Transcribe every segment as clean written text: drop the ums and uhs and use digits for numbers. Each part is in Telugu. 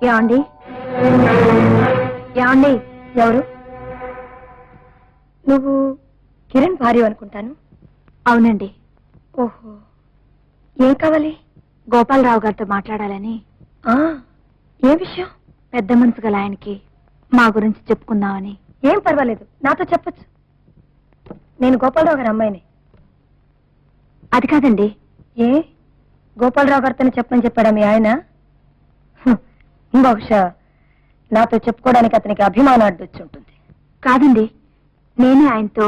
ఏమండి ఏమండి? ఎవరు? నువ్వు కిరణ్ భార్య అనుకుంటాను. అవునండి. ఓహో, ఏం కావాలి? గోపాలరావు గారితో మాట్లాడాలని. ఏ విషయం? పెద్ద మనసు గల ఆయనకి మా గురించి చెప్పుకుందామని. ఏం పర్వాలేదు, నాతో చెప్పచ్చు. నేను గోపాలరావు గారి అమ్మాయిని. అది కాదండి. ఏ గోపాలరావు గారితో చెప్పని చెప్పాడా మీ ఆయన? బహుశా నాతో చెప్పుకోవడానికి అతనికి అభిమానం అడ్డొచ్చి ఉంటుంది. కాదండి, నేనే ఆయనతో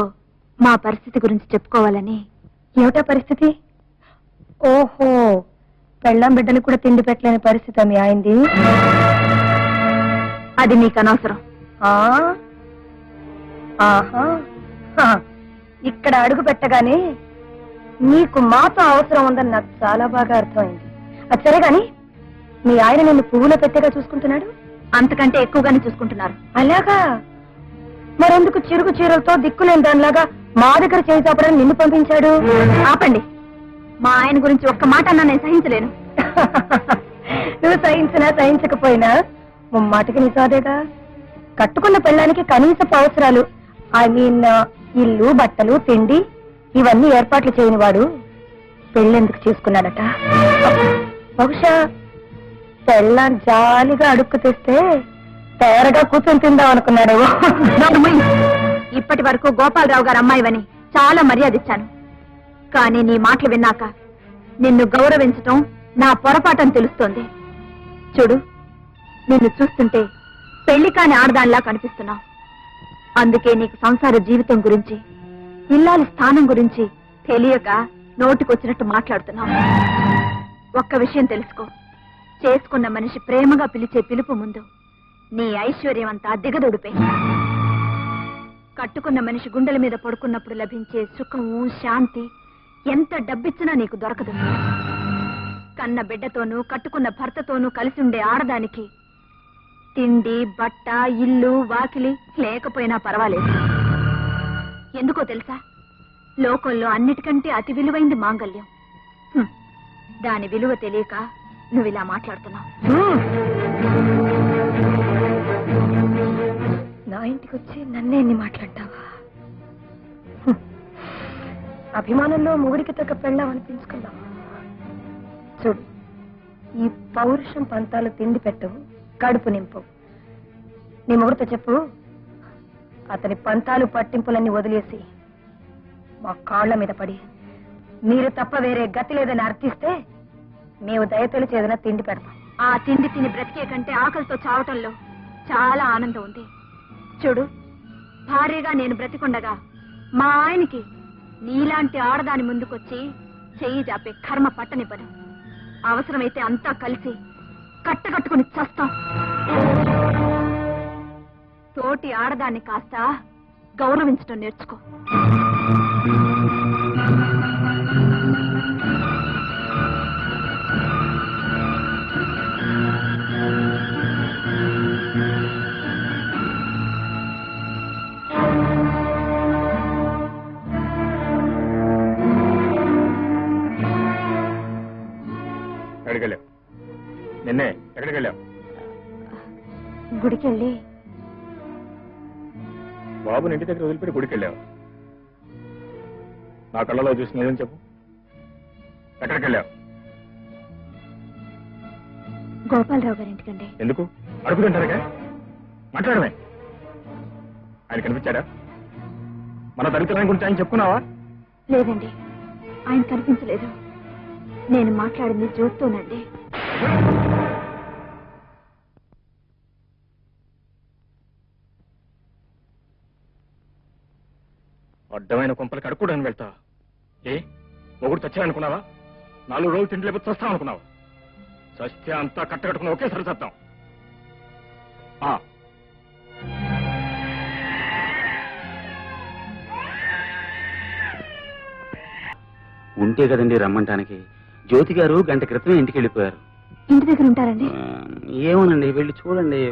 మా పరిస్థితి గురించి చెప్పుకోవాలని. ఏమిటా పరిస్థితి? ఓహో, పెళ్ళాం బిడ్డలు కూడా తిండి పెట్టలేని పరిస్థితి మీ ఆయనది. అది మీకు అనవసరం. ఇక్కడ అడుగు పెట్టగానే నీకు మాతో అవసరం ఉందని నాకు చాలా బాగా అర్థమైంది. అది సరే గాని, మీ ఆయన నిన్ను పువ్వులో పెట్టేగా చూసుకుంటున్నాడు? అంతకంటే ఎక్కువగానే చూసుకుంటున్నారు. అలాగా? మరెందుకు చిరుగు చీరలతో దిక్కులేని దానిలాగా మా దగ్గర చేయి చాపడానికి నిన్ను పంపించాడు? ఆపండి, మా ఆయన గురించి ఒక్క మాట అన్నా నేను సహించలేను. నువ్వు సహించినా సహించకపోయినా మాటకి నిజాదేగా. కట్టుకున్న పెళ్ళానికి కనీసపు అవసరాలు, ఐ మీన్ ఇల్లు, బట్టలు, తిండి ఇవన్నీ ఏర్పాట్లు చేయని వాడు పెళ్ళెందుకు చేసుకున్నాడట? బహుశా పెళ్ళాన్ని జాలిగా అడుక్కు తెస్తే తేరగా కూర్చొని తిందాం అనుకున్నాడు. ఇప్పటి వరకు గోపాలరావు గారు అమ్మాయివని చాలా మర్యాద ఇచ్చాను. కానీ నీ మాటలు విన్నాక నిన్ను గౌరవించటం నా పొరపాటని తెలుస్తోంది. చూడు, నిన్ను చూస్తుంటే పెళ్లి కాని ఆడదానిలా కనిపిస్తున్నావు. అందుకే నీకు సంసార జీవితం గురించి, ఇల్లాలి స్థానం గురించి తెలియక నోటికొచ్చినట్టు మాట్లాడుతున్నావు. ఒక్క విషయం తెలుసుకో, చేసుకున్న మనిషి ప్రేమగా పిలిచే పిలుపు ముందు నీ ఐశ్వర్యం అంతా దిగదొడిపే. కట్టుకున్న మనిషి గుండెల మీద పడుకున్నప్పుడు లభించే సుఖము, శాంతి ఎంత డబ్బిచ్చినా నీకు దొరకదు. కన్న బిడ్డతోనూ కట్టుకున్న భర్తతోనూ కలిసి ఉండే ఆడదానికి తిండి, బట్ట, ఇల్లు, వాకిలి లేకపోయినా పర్వాలేదు. ఎందుకో తెలుసా? లోకంలో అన్నిటికంటే అతి విలువైంది మాంగల్యం. దాని విలువ తెలియక నువ్వు ఇలా మాట్లాడుతున్నావు. నా ఇంటికి వచ్చి నన్నే ఎన్ని మాట్లాడతావా? అభిమానంలో మొగుడికి తగ్గ పెళ్ళాం అనిపించుకున్నావు. చూడు, ఈ పౌరుషం పంతాలు తిండి పెట్టవు, కడుపు నింపవు. నీ మొగుడితో చెప్పు, అతని పంతాలు పట్టింపులన్నీ వదిలేసి మా కాళ్ల మీద పడి మీరు తప్ప వేరే గతి లేదని అర్థిస్తే మేము దయతలిచి ఏదైనా తిండి పెడతాం. ఆ తిండి తిని బ్రతికే కంటే ఆకలితో చావటంలో చాలా ఆనందం ఉంది. చూడు, భార్యగా నేను బ్రతికుండగా మా ఆయనకి నీలాంటి ఆడదాని ముందుకొచ్చి చెయ్యి జాపే కర్మ పట్టని పని. అవసరమైతే అంతా కలిసి కట్టకట్టుకుని చస్తాం. తోటి ఆడదాన్ని కాస్త గౌరవించడం నేర్చుకో. ఎక్కడికి వెళ్ళావు? నిన్నే ఎక్కడికి వెళ్ళావు? గుడికెళ్ళి. బాబుని ఇంటి దగ్గర వదిలిపెట్టి గుడికి వెళ్ళావు? నా కళ్ళలో చూసి నిజం చెప్పు, ఎక్కడికి వెళ్ళావు? గోపాలరావు గారి ఇంటికండి. ఎందుకు? అడుగుతుంటారుగా, మాట్లాడమే. ఆయన కనిపించాడా? మన దళితులని గురించి ఆయన చెప్పుకున్నావా? లేదండి, ఆయన కనిపించలేదు. నేను మాట్లాడింది చూస్తూనండి. అడ్డమైన కొంపలకి అడుక్కోవడానికి వెళ్తా? ఏ ఒకడు చచ్చానుకున్నావా? 4 రోజులు తిండి లేకపోతే చస్తాం అనుకున్నావా? సత్య అంతా కట్టకట్టుకుని ఒకేసారి చస్తాం. ఉంటే కదండి రమ్మంటానికి. జ్యోతి గారు గంట క్రితమే ఇంటికి వెళ్ళిపోయారు. ఇంటి దగ్గర ఉంటారండి? ఏమోనండి, వెళ్ళి చూడండి.